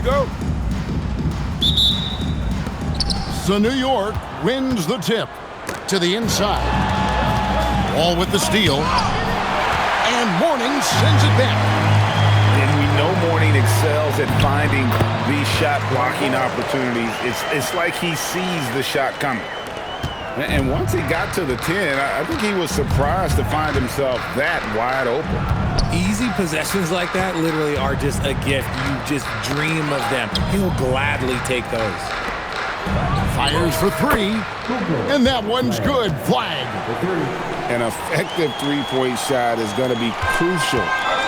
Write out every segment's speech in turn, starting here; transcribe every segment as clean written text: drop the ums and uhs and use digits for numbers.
go. So New York wins the tip to the inside. Wall with the steal. And Mourning sends it back. And we know Mourning excels at finding these shot blocking opportunities. It's like he sees the shot coming. And once he got to the 10, I think he was surprised to find himself that wide open. Easy possessions like that literally are just a gift. You just dream of them. He'll gladly take those. Fires for three, and that one's good. Flag. An effective three-point shot is going to be crucial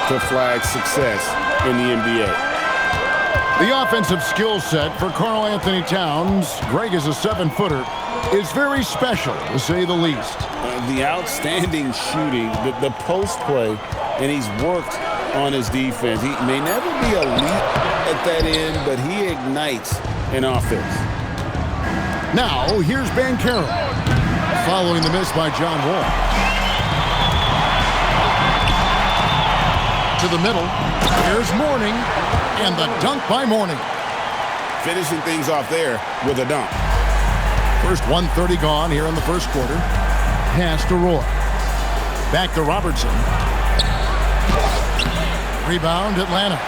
to Flag's success in the NBA. The offensive skill set for Karl Anthony Towns, Greg is a 7-footer, is very special, to say the least. The outstanding shooting, the post play, and he's worked on his defense. He may never be elite at that end, but he ignites an offense. Now, here's Banchero, following the miss by John Wall. To the middle, here's Mourning, and the dunk by Mourning. Finishing things off there with a dunk. First 1:30 gone here in the first quarter. Pass to Roy. Back to Robertson. Rebound, Atlanta.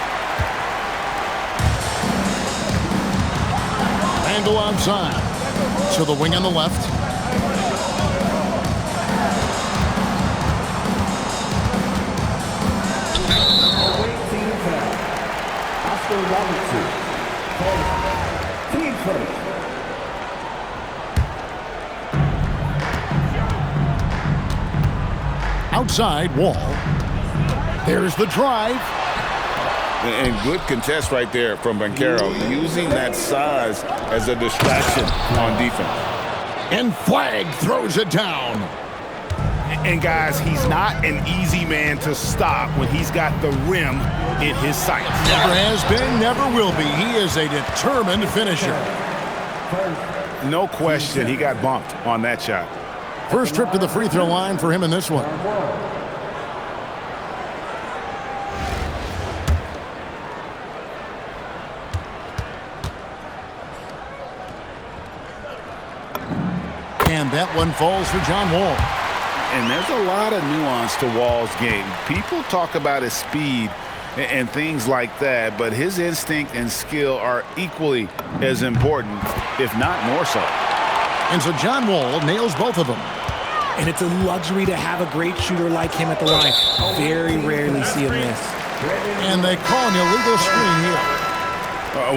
Randall outside. To the wing on the left. Outside, Wall. There's the drive. And good contest right there from Banchero, using that size as a distraction on defense. And Flag throws it down. And guys, he's not an easy man to stop when he's got the rim in his sights. Never has been, never will be. He is a determined finisher. No question, he got bumped on that shot. First trip to the free throw line for him in this one. And that one falls for John Wall. And there's a lot of nuance to Wall's game. People talk about his speed and things like that, but his instinct and skill are equally as important, if not more so. And so John Wall nails both of them. And it's a luxury to have a great shooter like him at the line. Very rarely see a miss. And they call an illegal screen here.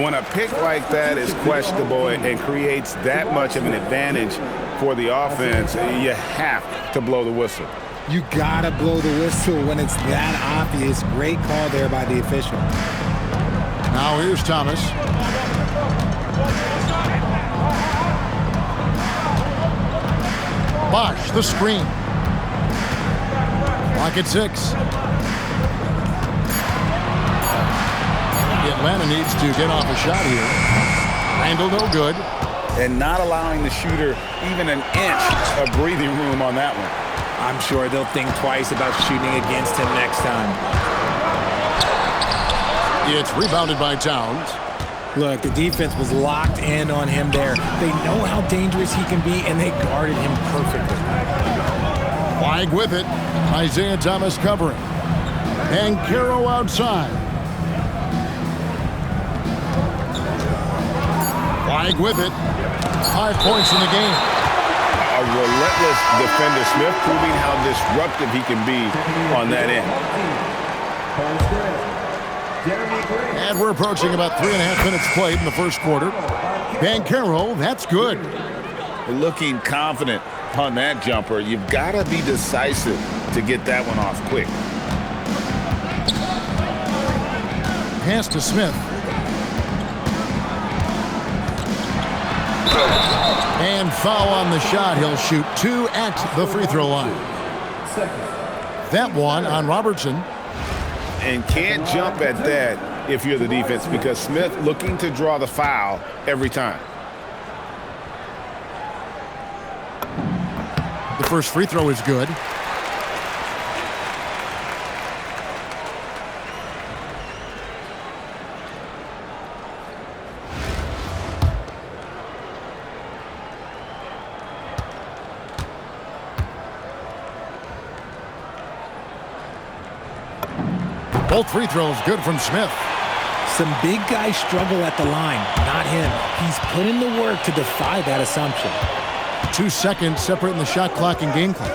When a pick like that is questionable and creates that much of an advantage for the offense, you have to blow the whistle. You gotta blow the whistle when it's that obvious. Great call there by the official. Now here's Thomas. Bosh, the screen. Clock at 6. Atlanta needs to get off a shot here. Randall no good. And not allowing the shooter even an inch of breathing room on that one. I'm sure they'll think twice about shooting against him next time. It's rebounded by Towns. Look, the defense was locked in on him there. They know how dangerous he can be, and they guarded him perfectly. Flag with it. Isaiah Thomas covering. And Banchero outside. Flag with it. 5 points in the game. A relentless defender. Smith proving how disruptive he can be on that end. And we're approaching about 3.5 minutes played in the first quarter. Banchero, that's good. Looking confident on that jumper. You've got to be decisive to get that one off quick. Pass to Smith. And foul on the shot. He'll shoot 2 at the free throw line. That one on Robertson. And can't jump at that if you're the defense, because Smith looking to draw the foul every time. The first free throw is good. Both free throws good from Smith. Some big guys struggle at the line, not him. He's put in the work to defy that assumption. 2 seconds separating the shot clock and game clock.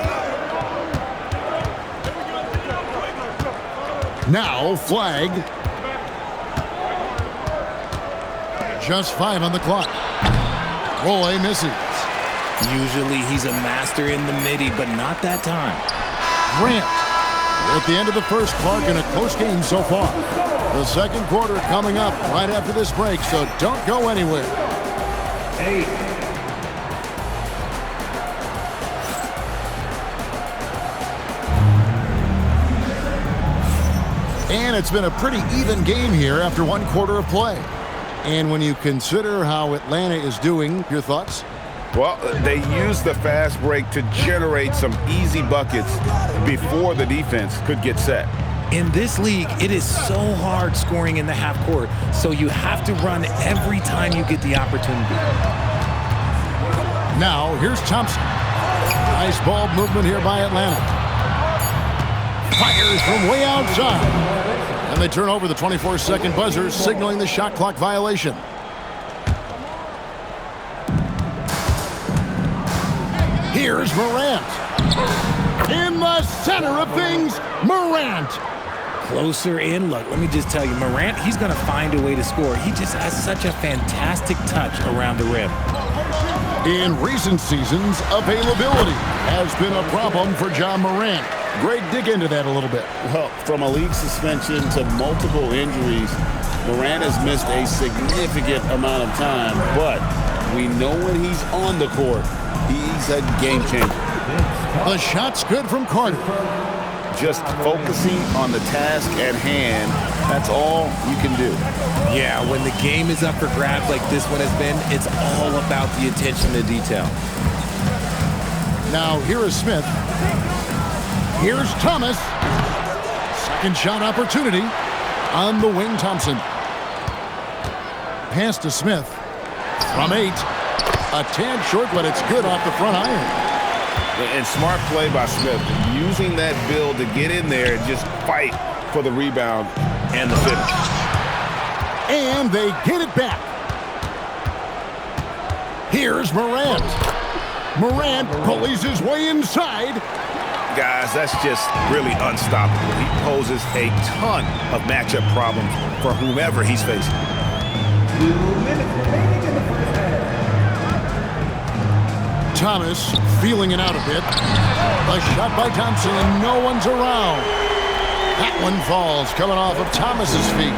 Now flag. Just 5 on the clock. Roy misses. Usually he's a master in the midi, but not that time. Grant. We're at the end of the first, Clark, in a close game so far. The second quarter coming up right after this break, so don't go anywhere. Hey. And it's been a pretty even game here after 1 quarter of play. And when you consider how Atlanta is doing, your thoughts? Well, they used the fast break to generate some easy buckets before the defense could get set. In this league, it is so hard scoring in the half court, so you have to run every time you get the opportunity. Now, here's Thompson. Nice ball movement here by Atlanta. Fires from way outside. And they turn over the 24-second buzzer, signaling the shot clock violation. Here's Morant. In the center of things, Morant. Closer in, look, let me just tell you, Morant, he's going to find a way to score. He just has such a fantastic touch around the rim. In recent seasons, availability has been a problem for John Morant. Greg, dig into that a little bit. Well, from a league suspension to multiple injuries, Morant has missed a significant amount of time, but we know when he's on the court, he's a game changer. The shot's good from Carter. Just focusing on the task at hand, that's all you can do. Yeah, when the game is up for grabs like this one has been, it's all about the attention to detail. Now, here is Smith. Here's Thomas. Second shot opportunity on the wing, Thompson. Pass to Smith. From 8. A tad short, but it's good off the front iron. And smart play by Smith, using that build to get in there and just fight for the rebound and the finish. And they get it back. Here's Morant. Morant pulleys his way inside. Guys, that's just really unstoppable. He poses a ton of matchup problems for whomever he's facing. 2 minutes remaining in the first half. Thomas feeling it out a bit. A shot by Thompson, and no one's around. That one falls, coming off of Thomas's feet.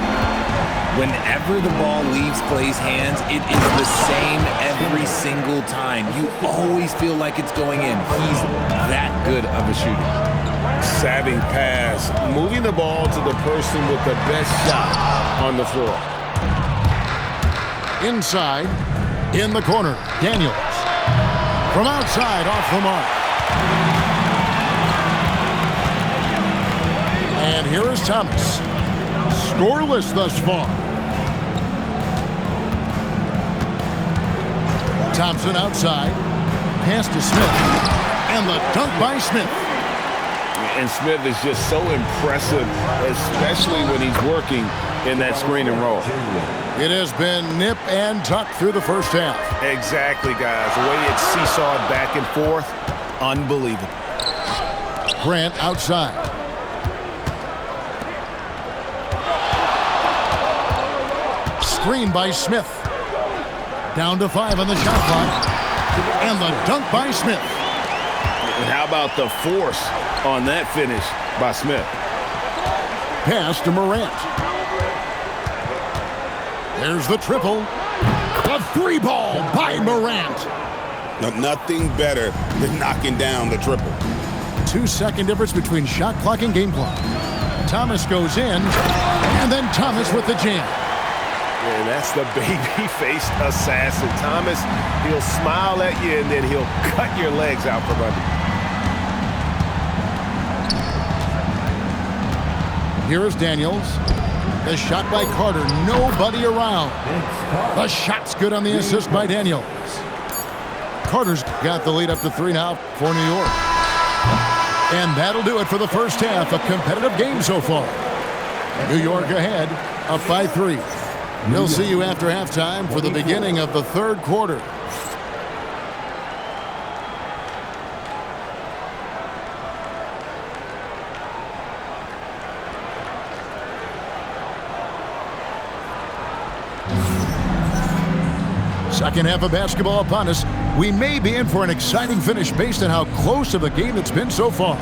Whenever the ball leaves Clay's hands, it is the same every single time. You always feel like it's going in. He's that good of a shooter. Savvy pass, moving the ball to the person with the best shot on the floor. Inside, in the corner, Daniels. From outside, off the mark. And here is Thomas. Scoreless thus far. Thompson outside. Pass to Smith. And the dunk by Smith. And Smith is just so impressive, especially when he's working in that screen and roll. It has been nip and tuck through the first half. Exactly, guys. The way it's seesawed back and forth, unbelievable. Grant outside. Screen by Smith. Down to 5 on the shot clock. And the dunk by Smith. And how about the force on that finish by Smith? Pass to Morant. There's the triple. A 3-ball by Morant. Nothing better than knocking down the triple. 2-second difference between shot clock and game clock. Thomas goes in, and then Thomas with the jam. And that's the baby-faced assassin. Thomas, he'll smile at you, and then he'll cut your legs out from under. Here is Daniels. The shot by Carter. Nobody around. The shot's good on the assist by Daniels. Carter's got the lead up to 3 now for New York. And that'll do it for the first half. A competitive game so far. New York ahead, up by 3. We'll see you after halftime for the beginning of the third quarter. Second half of basketball upon us. We may be in for an exciting finish based on how close of a game it's been so far.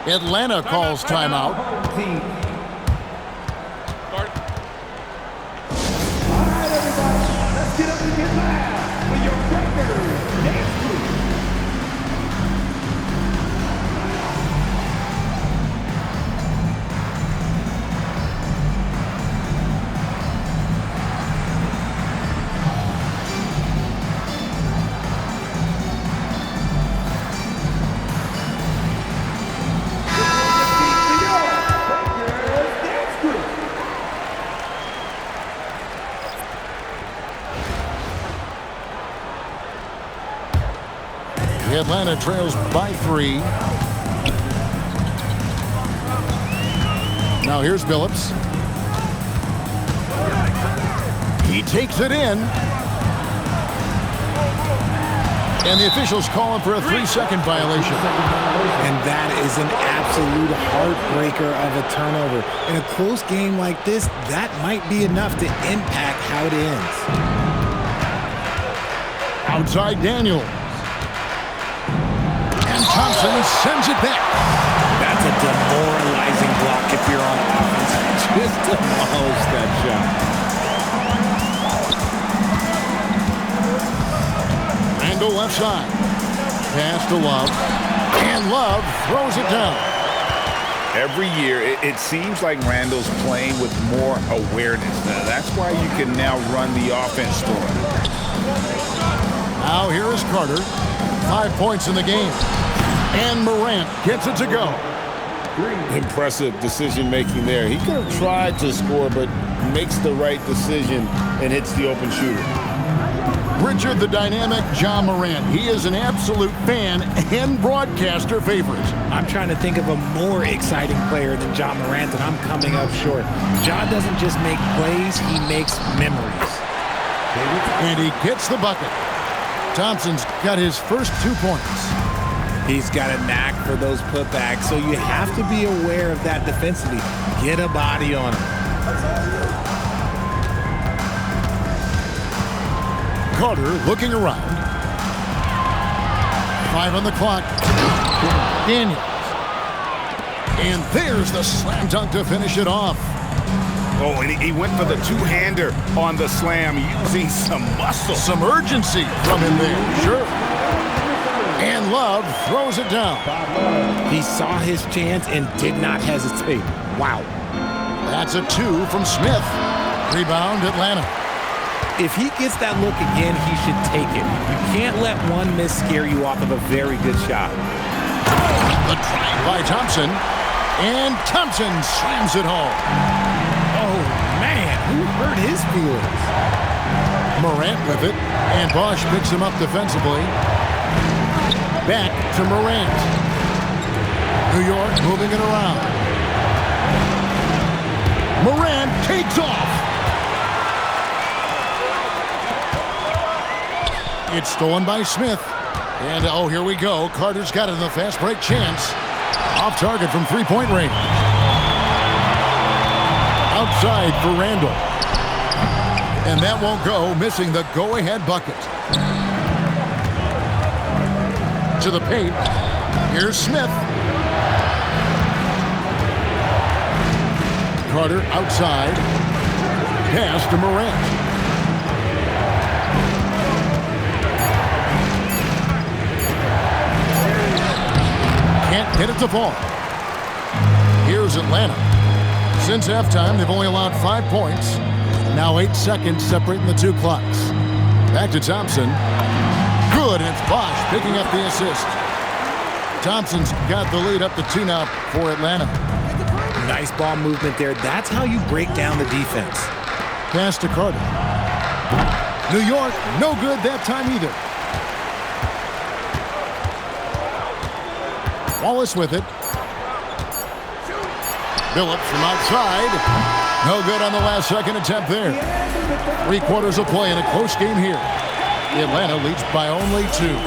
Atlanta calls timeout. Team. All right, everybody, let's get up and get loud for your record dance group. Atlanta trails by 3. Now here's Phillips. He takes it in. And the officials call him for a 3-second violation. And that is an absolute heartbreaker of a turnover. In a close game like this, that might be enough to impact how it ends. Outside Daniels. And Thompson sends it back. That's a demoralizing block if you're on offense. Just demolish that shot. Randall left side. Pass to Love. And Love throws it down. Every year, it seems like Randall's playing with more awareness. That's why you can now run the offense for him. Now here is Carter. 5 points in the game. And Morant gets it to go. Impressive decision-making there. He could have tried to score, but makes the right decision and hits the open shooter. Richard, the dynamic Ja Morant. He is an absolute fan and broadcaster favorite. I'm trying to think of a more exciting player than Ja Morant, and I'm coming up short. Ja doesn't just make plays, he makes memories. And he gets the bucket. Thompson's got his first 2 points. He's got a knack for those putbacks, so you have to be aware of that defensively. Get a body on him. Carter looking around. 5 on the clock. Daniels. And there's the slam dunk to finish it off. Oh, and he went for the two-hander on the slam, using some muscle. Some urgency from him there, sure. And Love throws it down. He saw his chance and did not hesitate. Wow. That's a 2 from Smith. Rebound, Atlanta. If he gets that look again, he should take it. You can't let one miss scare you off of a very good shot. The drive by Thompson. And Thompson slams it home. Oh, man, who hurt his feelings? Morant with it. And Bosch picks him up defensively. Back to Morant. New York moving it around. Morant takes off. It's stolen by Smith. And, oh, here we go. Carter's got it in the fast break chance. Off target from three-point range. Outside for Randall. And that won't go, missing the go-ahead bucket. To the paint. Here's Smith. Carter outside. Pass to Morant. Can't get it to fall. Here's Atlanta. Since halftime, they've only allowed 5 points. Now 8 seconds separating the 2 clocks. Back to Thompson. Good, and it's Bosch picking up the assist. Thompson's got the lead up to 2 now for Atlanta. Nice ball movement there. That's how you break down the defense. Pass to Carter. New York, no good that time either. Wallace with it. Phillips from outside. No good on the last second attempt there. 3/4 of play in a close game here. Atlanta leads by only 2.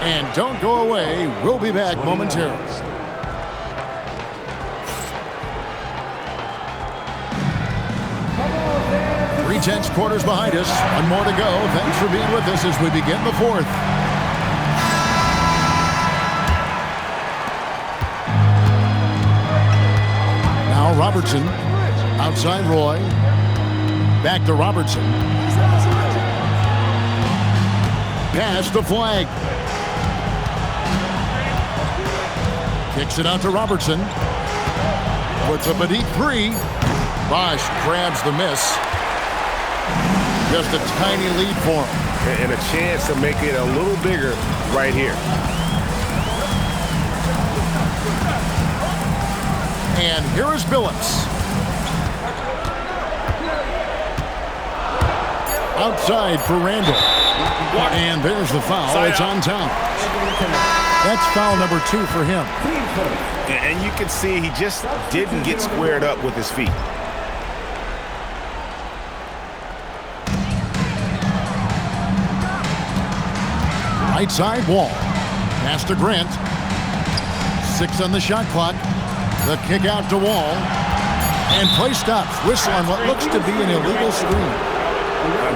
And don't go away. We'll be back momentarily. 3/10 quarters behind us. One more to go. Thanks for being with us as we begin the 4th. Now Robertson. Outside Roy. Back to Robertson. Pass the flag. Kicks it out to Robertson. Puts up a deep 3. Bosch grabs the miss. Just a tiny lead for him. And a chance to make it a little bigger right here. And here is Phillips. Outside for Randall. And there's the foul. It's on Towns. That's foul number 2 for him. And you can see he just didn't get squared up with his feet. Right side Wall. Pass to Grant. 6 on the shot clock. The kick out to Wall. And play stops. Whistle on what looks to be an illegal screen.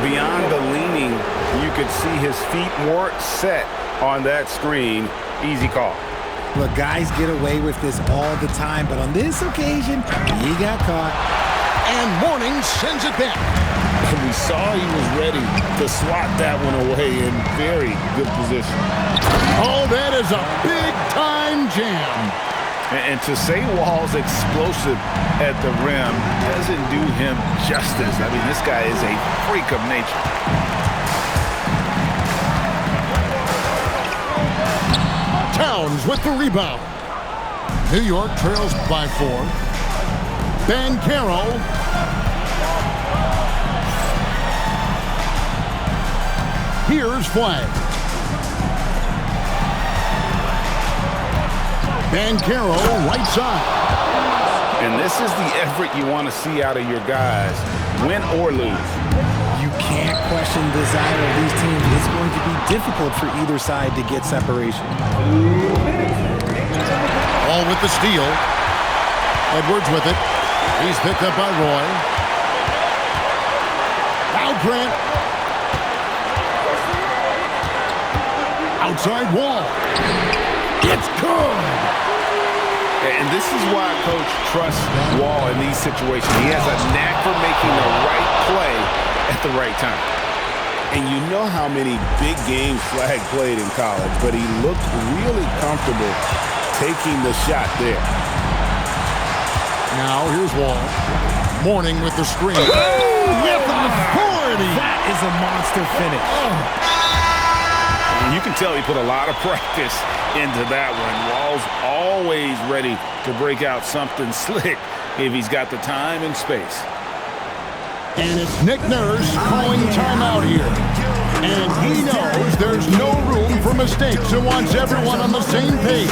Beyond the leaning, you could see his feet weren't set on that screen. Easy call. Look, guys get away with this all the time, but on this occasion, he got caught. And Mourning sends it back. We saw he was ready to swat that one away in very good position. Oh, that is a big-time jam. And to say Wall's explosive at the rim doesn't do him justice. I mean, this guy is a freak of nature. Towns with the rebound. New York trails by 4. Banchero. Here's Flag. Banchero, right side. And this is the effort you want to see out of your guys, win or lose. You can't question the desire of these teams. It's going to be difficult for either side to get separation. All with the steal. Edwards with it. He's picked up by Roy. Now Grant. Outside Wall. It's good. And this is why Coach trusts Wall in these situations. He has a knack for making the right play at the right time. And you know how many big games Flag played in college, but he looked really comfortable taking the shot there. Now here's Wall. Mourning with the screen. Oh, with authority. That is a monster finish. And you can tell he put a lot of practice into that one. Wall's always ready to break out something slick if he's got the time and space. And it's Nick Nurse calling timeout here. And he knows there's no room for mistakes and wants everyone on the same page.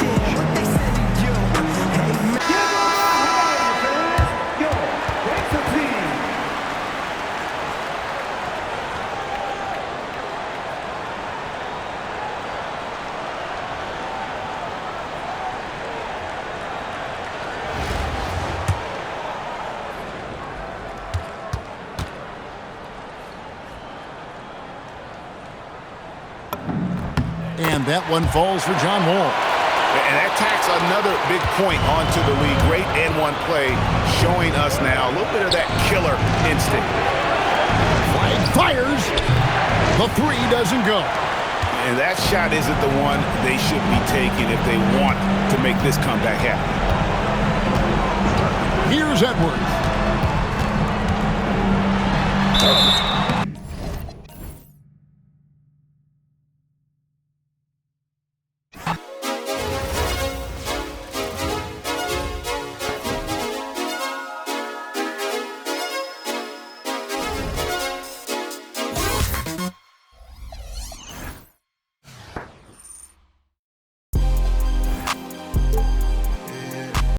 And that one falls for John Wall. And that tacks another big point onto the league. Great and one play showing us now a little bit of that killer instinct. Flag fires. The 3 doesn't go. And that shot isn't the one they should be taking if they want to make this comeback happen. Here's Edwards.